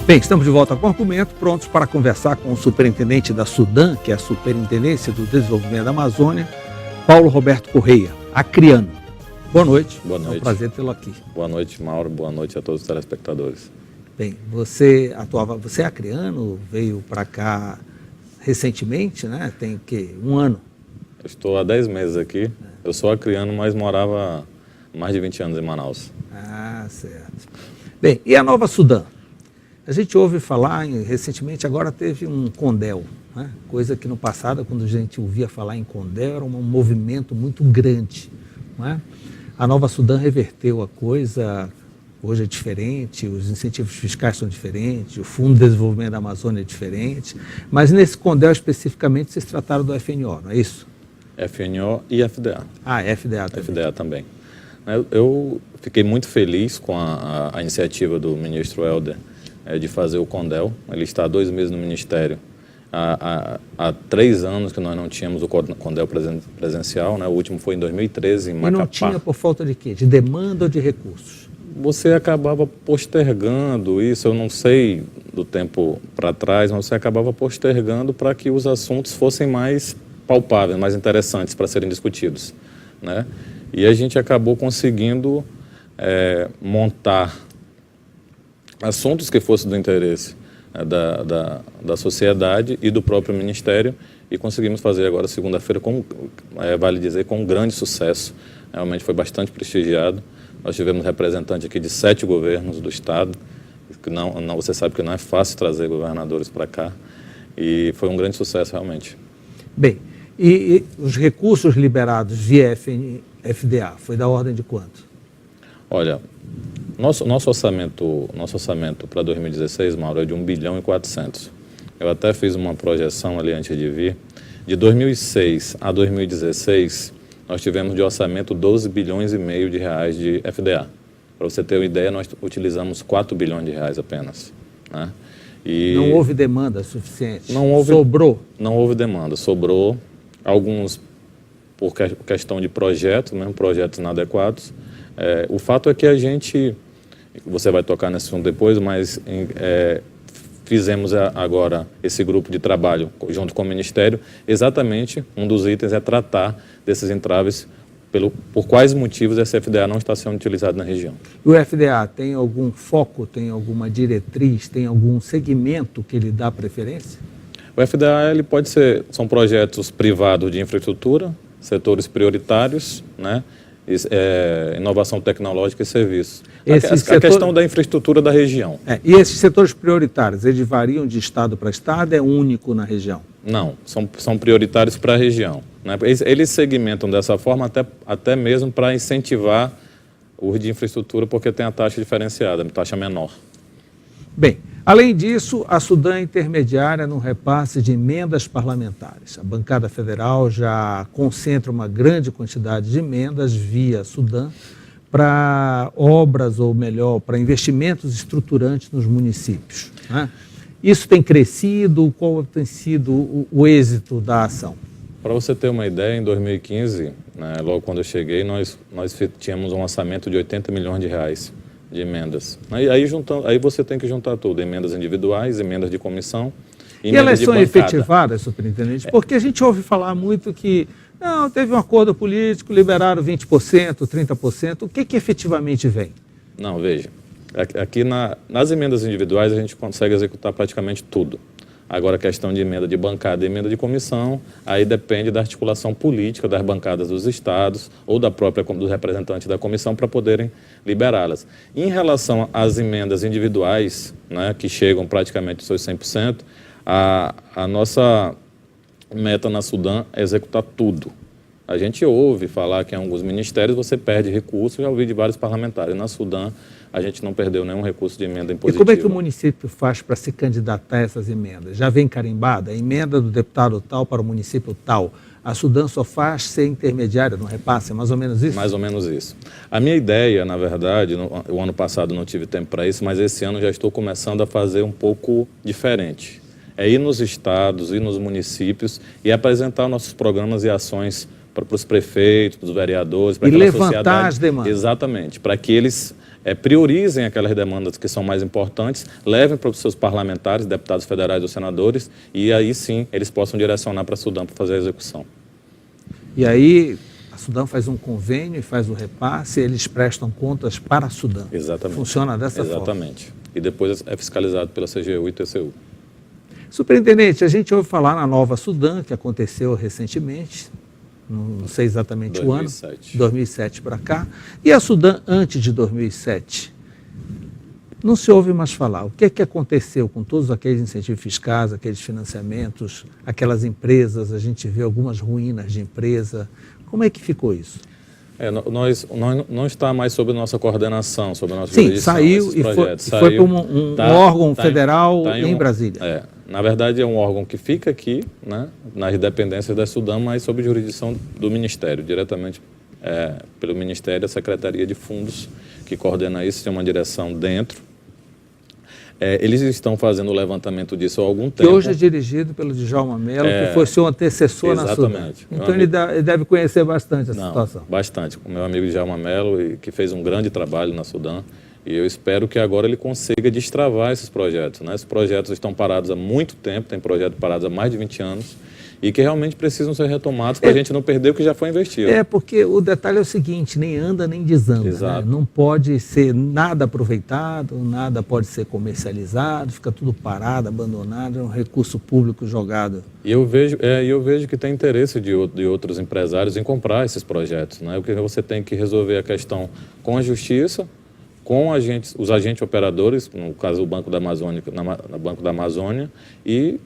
Bem, estamos de volta com o argumento, prontos para conversar com o superintendente da SUDAM, que é a Superintendência do Desenvolvimento da Amazônia, Paulo Roberto Correia, acriano. Boa noite. Boa noite. É um prazer tê-lo aqui. Boa noite, Mauro. Boa noite a todos os telespectadores. Bem, você é acriano, veio para cá recentemente, né? Tem um ano? Eu estou há 10 meses aqui. Eu sou acriano, mas morava há mais de 20 anos em Manaus. Ah, certo. Bem, e a Nova Sudã? A gente ouve falar, recentemente, agora teve um Condel, né? Coisa que no passado, quando a gente ouvia falar em Condel, era um movimento muito grande, não é? A Nova Sudã reverteu a coisa, hoje é diferente, os incentivos fiscais são diferentes, o Fundo de Desenvolvimento da Amazônia é diferente, mas nesse Condel especificamente vocês trataram do FNO, não é isso? FNO e FDA. Ah, FDA também. FDA também. Eu fiquei muito feliz com a iniciativa do ministro Helder de fazer o Condel. Ele está há 2 meses no Ministério. Há 3 anos que nós não tínhamos o Condel presencial, né? O último foi em 2013, em Macapá. E não tinha por falta de quê? De demanda ou de recursos? Você acabava postergando isso, eu não sei do tempo para trás, mas você acabava postergando para que os assuntos fossem mais palpáveis, mais interessantes para serem discutidos, né? E a gente acabou conseguindo montar assuntos que fossem do interesse da sociedade e do próprio Ministério, e conseguimos fazer agora segunda-feira, vale dizer, com um grande sucesso. Realmente foi bastante prestigiado. Nós tivemos representantes aqui de 7 governos do Estado, que você sabe que não é fácil trazer governadores para cá, e foi um grande sucesso realmente. Bem, e os recursos liberados via FDA, foi da ordem de quanto? Olha, nosso orçamento para 2016, Mauro, é de 1 bilhão e 400. Eu até fiz uma projeção ali antes de vir. De 2006 a 2016, nós tivemos de orçamento 12 bilhões e meio de reais de FDA. Para você ter uma ideia, nós utilizamos 4 bilhões de reais apenas, né? E não houve demanda suficiente? Sobrou? Não houve demanda, sobrou. Alguns por questão de projetos, mesmo projetos inadequados. O fato é que a gente, você vai tocar nesse assunto depois, mas fizemos agora esse grupo de trabalho junto com o Ministério. Exatamente, um dos itens é tratar desses entraves, por quais motivos esse FDA não está sendo utilizado na região. E o FDA tem algum foco, tem alguma diretriz, tem algum segmento que ele dá preferência? O FDA são projetos privados de infraestrutura, setores prioritários, né? Inovação tecnológica e serviços. A questão da infraestrutura da região. E esses setores prioritários, eles variam de estado para estado, é único na região? Não, são prioritários para a região, né? Eles segmentam dessa forma até mesmo para incentivar o uso de infraestrutura, porque tem a taxa diferenciada, a taxa menor. Bem, além disso, a Sudã é intermediária no repasse de emendas parlamentares. A bancada federal já concentra uma grande quantidade de emendas via Sudã para obras, ou melhor, para investimentos estruturantes nos municípios, né? Isso tem crescido? Qual tem sido o êxito da ação? Para você ter uma ideia, em 2015, né, logo quando eu cheguei, nós tínhamos um orçamento de 80 milhões de reais de emendas. Aí você tem que juntar tudo, emendas individuais, emendas de comissão e elas são efetivadas, superintendente? Porque a gente ouve falar muito que não, teve um acordo político, liberaram 20%, 30%. O que efetivamente vem? Não, veja, aqui nas emendas individuais a gente consegue executar praticamente tudo. Agora, a questão de emenda de bancada e emenda de comissão, aí depende da articulação política das bancadas dos estados ou dos representantes da comissão para poderem liberá-las. Em relação às emendas individuais, né, que chegam praticamente aos seus 100%, a nossa meta na Sudã é executar tudo. A gente ouve falar que em alguns ministérios você perde recursos, já ouvi de vários parlamentares. Na Sudã, a gente não perdeu nenhum recurso de emenda impositiva. E como é que o município faz para se candidatar a essas emendas? Já vem carimbada? A emenda do deputado tal para o município tal. A Sudã só faz ser intermediária no repasse, é mais ou menos isso? Mais ou menos isso. A minha ideia, na verdade, o ano passado não tive tempo para isso, mas esse ano já estou começando a fazer um pouco diferente. É ir nos estados, ir nos municípios e apresentar nossos programas e ações para os prefeitos, para os vereadores, para aquela sociedade. E levantar as demandas. Exatamente, para que eles priorizem aquelas demandas que são mais importantes, levem para os seus parlamentares, deputados federais ou senadores, e aí sim eles possam direcionar para a Sudam para fazer a execução. E aí a Sudam faz um convênio e faz o repasse, eles prestam contas para a Sudam. Exatamente. Funciona dessa forma. Exatamente. E depois é fiscalizado pela CGU e TCU. Superintendente, a gente ouve falar na Nova Sudam, que aconteceu recentemente, não sei exatamente 2007. o ano, 2007 para cá, e a Sudam antes de 2007. Não se ouve mais falar. O que é que aconteceu com todos aqueles incentivos fiscais, aqueles financiamentos, aquelas empresas, a gente vê algumas ruínas de empresa. Como é que ficou isso? Nós não está mais sob nossa coordenação, sob a nossa Sim, jurisdição. saiu e foi para um órgão federal em Brasília. Na verdade, é um órgão que fica aqui, né, nas dependências da Sudam, mas sob jurisdição do Ministério, diretamente pelo Ministério, a Secretaria de Fundos, que coordena isso, tem uma direção dentro. Eles estão fazendo o levantamento disso há algum tempo. Que hoje é dirigido pelo Djalma Mello, que foi seu antecessor na Sudam. Exatamente. Então ele deve conhecer bastante a situação. Bastante. O meu amigo Djalma Mello, que fez um grande trabalho na Sudam, e eu espero que agora ele consiga destravar esses projetos. Né? Esses projetos estão parados há muito tempo, tem projetos parados há mais de 20 anos, e que realmente precisam ser retomados para a gente não perder o que já foi investido. Porque o detalhe é o seguinte, nem anda nem desanda. Exato. Né? Não pode ser nada aproveitado, nada pode ser comercializado, fica tudo parado, abandonado, é um recurso público jogado. E eu vejo que tem interesse de outros empresários em comprar esses projetos. Né? O que você tem que resolver a questão com a Justiça, com os agentes operadores, no caso o Banco da Amazônia, e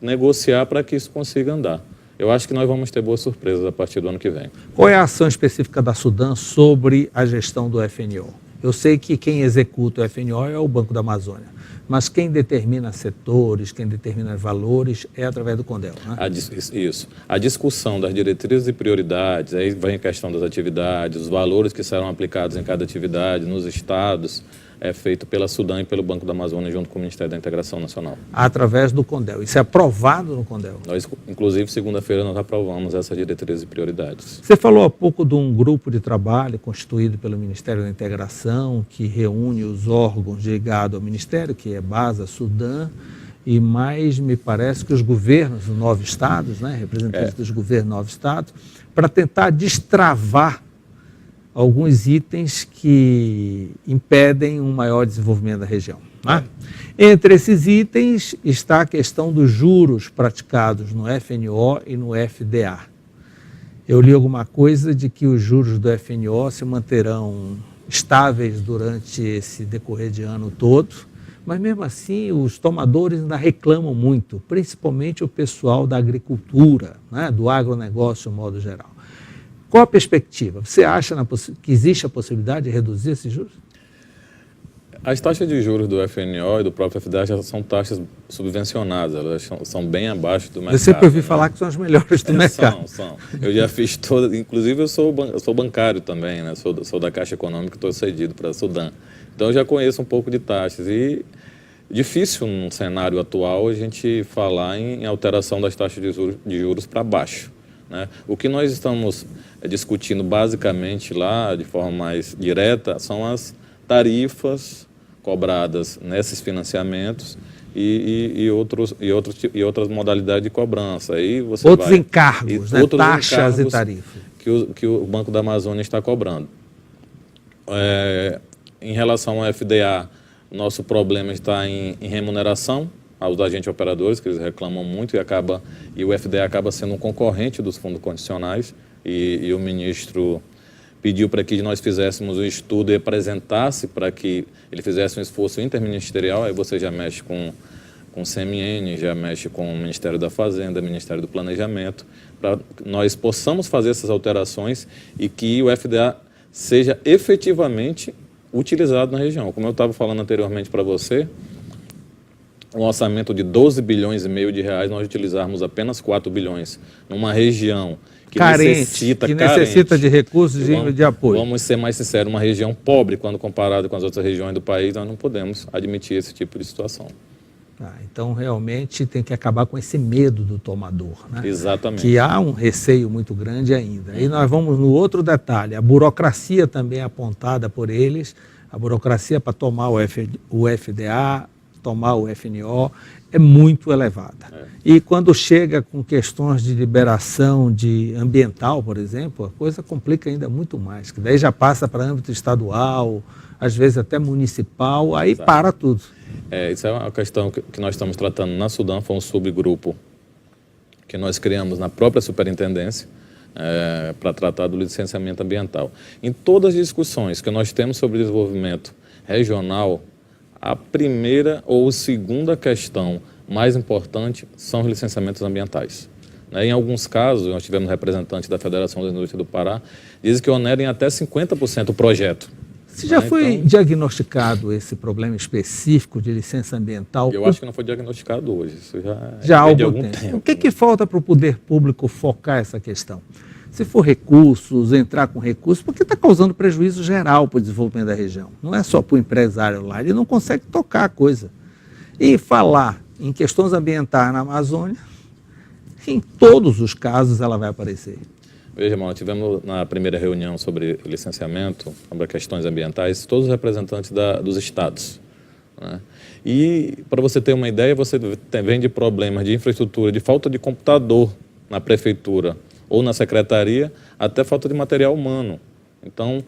negociar para que isso consiga andar. Eu acho que nós vamos ter boas surpresas a partir do ano que vem. Qual é a ação específica da Sudam sobre a gestão do FNO? Eu sei que quem executa o FNO é o Banco da Amazônia, mas quem determina setores, quem determina valores é através do CONDEL, né? Isso. A discussão das diretrizes e prioridades, aí vem a questão das atividades, os valores que serão aplicados em cada atividade, nos estados, é feito pela Sudam e pelo Banco da Amazônia, junto com o Ministério da Integração Nacional. Através do CONDEL. Isso é aprovado no CONDEL? Nós, inclusive, segunda-feira, nós aprovamos essas diretrizes e prioridades. Você falou há pouco de um grupo de trabalho constituído pelo Ministério da Integração, que reúne os órgãos ligados ao Ministério, que é BASA, Sudam, e mais, me parece, que os governos dos 9 estados, né, representantes dos governos dos 9 estados, para tentar destravar alguns itens que impedem um maior desenvolvimento da região. Né? Entre esses itens está a questão dos juros praticados no FNO e no FDA. Eu li alguma coisa de que os juros do FNO se manterão estáveis durante esse decorrer de ano todo, mas mesmo assim os tomadores ainda reclamam muito, principalmente o pessoal da agricultura, né, do agronegócio de modo geral. Qual a perspectiva? Você acha que existe a possibilidade de reduzir esses juros? As taxas de juros do FNO e do próprio FDA já são taxas subvencionadas, elas são bem abaixo do mercado. Eu sempre ouvi falar que são as melhores do mercado. São. Eu já fiz todas, inclusive eu sou bancário também, né? Sou da Caixa Econômica, estou cedido para a Sudam. Então eu já conheço um pouco de taxas e difícil num cenário atual a gente falar em alteração das taxas de juros para baixo. Né? O que nós estamos discutindo basicamente lá, de forma mais direta, são as tarifas cobradas nesses financiamentos e outras modalidades de cobrança. Aí você outros encargos, né? Taxas e tarifas. Que o Banco da Amazônia está cobrando. Em relação ao FDA, nosso problema está em remuneração aos agentes operadores, que eles reclamam muito, e o FDA acaba sendo um concorrente dos fundos condicionais, e o ministro pediu para que nós fizéssemos um estudo e apresentasse para que ele fizesse um esforço interministerial, aí você já mexe com o CMN, já mexe com o Ministério da Fazenda, Ministério do Planejamento, para que nós possamos fazer essas alterações e que o FDA seja efetivamente utilizado na região. Como eu estava falando anteriormente para você, um orçamento de 12 bilhões e meio de reais, nós utilizarmos apenas 4 bilhões numa região que necessita de recursos de apoio. Vamos ser mais sinceros, uma região pobre quando comparada com as outras regiões do país, nós não podemos admitir esse tipo de situação. Então, realmente, tem que acabar com esse medo do tomador, né? Exatamente. Que há um receio muito grande ainda. E nós vamos no outro detalhe, a burocracia também apontada por eles A burocracia para tomar o FDA, tomar o FNO, é muito elevada. E quando chega com questões de liberação de ambiental, por exemplo, a coisa complica ainda muito mais, que daí já passa para âmbito estadual, às vezes até municipal, aí Exato. para tudo. Isso é uma questão que nós estamos tratando na Sudam, foi um subgrupo que nós criamos na própria superintendência para tratar do licenciamento ambiental. Em todas as discussões que nós temos sobre desenvolvimento regional, a primeira ou segunda questão mais importante são os licenciamentos ambientais. Em alguns casos, nós tivemos representantes da Federação da Indústria do Pará, dizem que onerem até 50% o projeto. Se já foi diagnosticado esse problema específico de licença ambiental? Eu acho que não foi diagnosticado hoje, isso já há algum tempo. O que falta para o poder público focar essa questão? Se for recursos, entrar com recursos, porque está causando prejuízo geral para o desenvolvimento da região. Não é só para o empresário lá, ele não consegue tocar a coisa. E falar em questões ambientais na Amazônia, em todos os casos ela vai aparecer. Veja, irmão, nós tivemos na primeira reunião sobre licenciamento, sobre questões ambientais, todos os representantes dos estados. Né? E, para você ter uma ideia, você vem de problemas de infraestrutura, de falta de computador na prefeitura ou na secretaria, até falta de material humano. Então,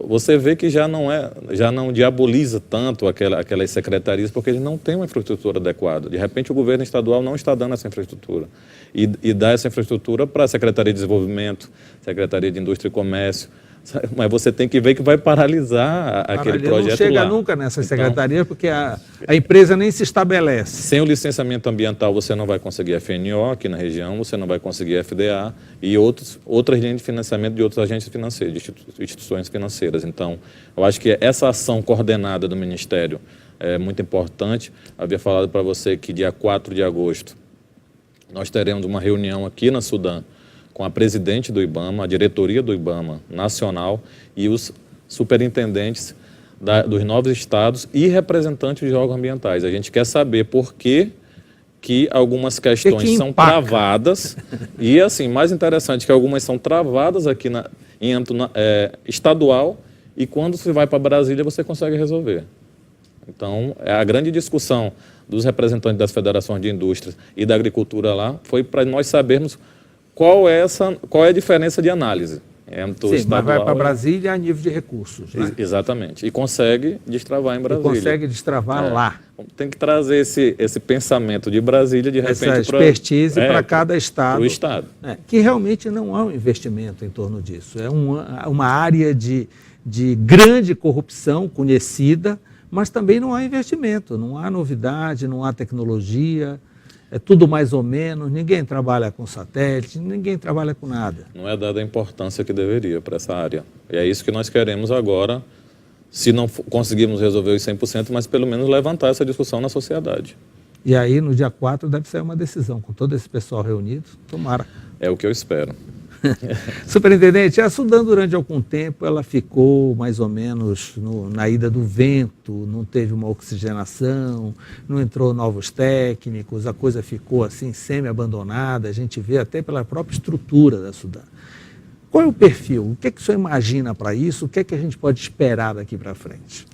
você vê que já não diaboliza tanto aquelas secretarias, porque eles não têm uma infraestrutura adequada. De repente, o governo estadual não está dando essa infraestrutura. E dá essa infraestrutura para a Secretaria de Desenvolvimento, Secretaria de Indústria e Comércio. Mas você tem que ver que vai paralisar aquele projeto lá. Não chega nunca nessa secretaria, porque a empresa nem se estabelece. Sem o licenciamento ambiental, você não vai conseguir FNO aqui na região, você não vai conseguir FDA e outras linhas de financiamento de outros agentes financeiros, de instituições financeiras. Então, eu acho que essa ação coordenada do Ministério é muito importante. Havia falado para você que dia 4 de agosto nós teremos uma reunião aqui na Sudam com a presidente do IBAMA, a diretoria do IBAMA nacional e os superintendentes dos 9 estados e representantes de órgãos ambientais. A gente quer saber por que algumas questões são travadas e, assim, mais interessante, que algumas são travadas aqui em âmbito estadual e quando você vai para Brasília você consegue resolver. Então, a grande discussão dos representantes das federações de indústrias e da agricultura lá foi para nós sabermos qual é a diferença de análise. Sim, mas vai para Brasília a nível de recursos. Né? Exatamente. E consegue destravar em Brasília. E consegue destravar lá. Tem que trazer esse pensamento de Brasília, de repente, essa expertise para cada estado. Para o estado. Que realmente não há um investimento em torno disso. É uma área de grande corrupção conhecida, mas também não há investimento, não há novidade, não há tecnologia. É tudo mais ou menos, ninguém trabalha com satélite, ninguém trabalha com nada. Não é dada a importância que deveria para essa área. E é isso que nós queremos agora, se não conseguirmos resolver os 100%, mas pelo menos levantar essa discussão na sociedade. E aí, no dia 4, deve sair uma decisão, com todo esse pessoal reunido, tomara. É o que eu espero. Superintendente, a Sudam durante algum tempo ela ficou mais ou menos na ida do vento, não teve uma oxigenação, não entrou novos técnicos, a coisa ficou assim semi-abandonada, a gente vê até pela própria estrutura da Sudam. Qual é o perfil? O que é que o senhor imagina para isso? O que é que a gente pode esperar daqui para frente?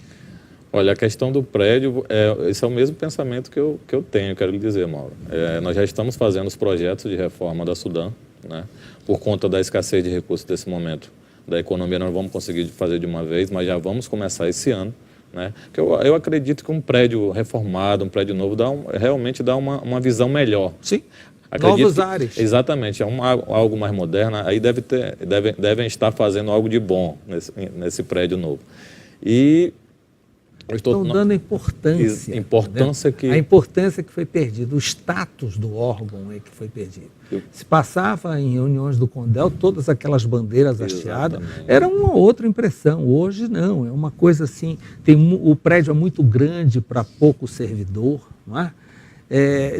Olha, a questão do prédio, esse é o mesmo pensamento que eu tenho, quero lhe dizer, Mauro. Nós já estamos fazendo os projetos de reforma da Sudam, né? Por conta da escassez de recursos desse momento da economia, não vamos conseguir fazer de uma vez, mas já vamos começar esse ano. Né? Porque eu acredito que um prédio reformado, um prédio novo, realmente dá uma visão melhor. Sim, novos ares. Exatamente, algo mais moderno, aí devem estar fazendo algo de bom nesse prédio novo. E estão dando importância. A importância que foi perdida, o status do órgão é que foi perdido. Se passava em reuniões do CONDEL, todas aquelas bandeiras hasteadas, era uma outra impressão. Hoje não, é uma coisa assim, o prédio é muito grande para pouco servidor, não é?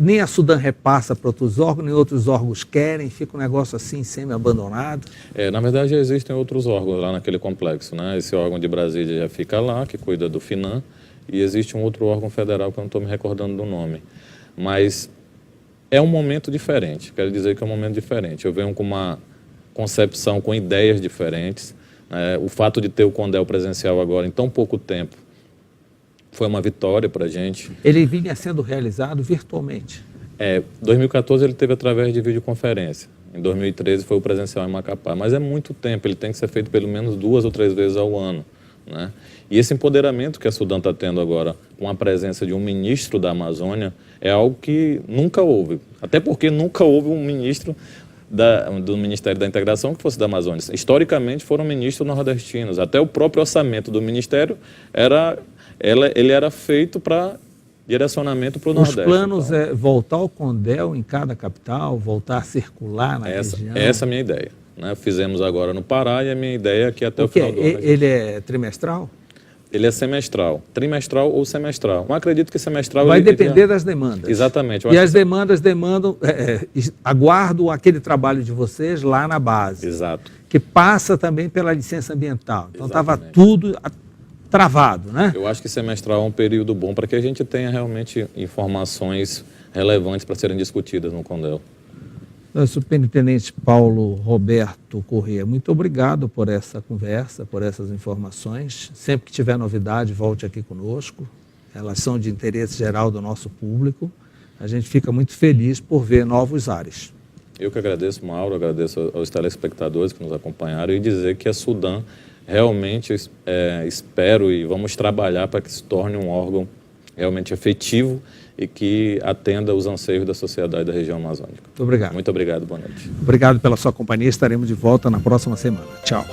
Nem a Sudam repassa para outros órgãos, nem outros órgãos querem, fica um negócio assim, semi-abandonado. Na verdade, já existem outros órgãos lá naquele complexo, né? Esse órgão de Brasília já fica lá, que cuida do FINAM, e existe um outro órgão federal que eu não estou me recordando do nome. Mas é um momento diferente, quero dizer que é um momento diferente. Eu venho com uma concepção, com ideias diferentes. O fato de ter o CONDEL presencial agora em tão pouco tempo foi uma vitória para a gente. Ele vinha sendo realizado virtualmente? 2014 ele teve através de videoconferência. Em 2013 foi o presencial em Macapá. Mas é muito tempo, ele tem que ser feito pelo menos 2 ou 3 vezes ao ano, né? E esse empoderamento que a Sudam está tendo agora, com a presença de um ministro da Amazônia, é algo que nunca houve. Até porque nunca houve um ministro do Ministério da Integração que fosse da Amazônia. Historicamente foram ministros nordestinos. Até o próprio orçamento do Ministério ele era feito para direcionamento para o Nordeste. Os planos é voltar ao CONDEL em cada capital, voltar a circular na região? Essa é a minha ideia, né? Fizemos agora no Pará e a minha ideia é que até o final do ano... Ele é trimestral? Ele é semestral, trimestral ou semestral. Não acredito que semestral... Vai depender das demandas. Exatamente. E as demandas demandam... aguardo aquele trabalho de vocês lá na base. Exato. Que passa também pela licença ambiental. Então estava tudo travado, né? Eu acho que semestral é um período bom para que a gente tenha realmente informações relevantes para serem discutidas no CONDEL. Superintendente Paulo Roberto Corrêa, muito obrigado por essa conversa, por essas informações. Sempre que tiver novidade, volte aqui conosco. Elas são de interesse geral do nosso público. A gente fica muito feliz por ver novos ares. Eu que agradeço, Mauro, agradeço aos telespectadores que nos acompanharam e dizer que a Sudam realmente espero e vamos trabalhar para que se torne um órgão realmente efetivo e que atenda os anseios da sociedade da região amazônica. Muito obrigado. Muito obrigado, boa noite. Obrigado pela sua companhia, estaremos de volta na próxima semana. Tchau.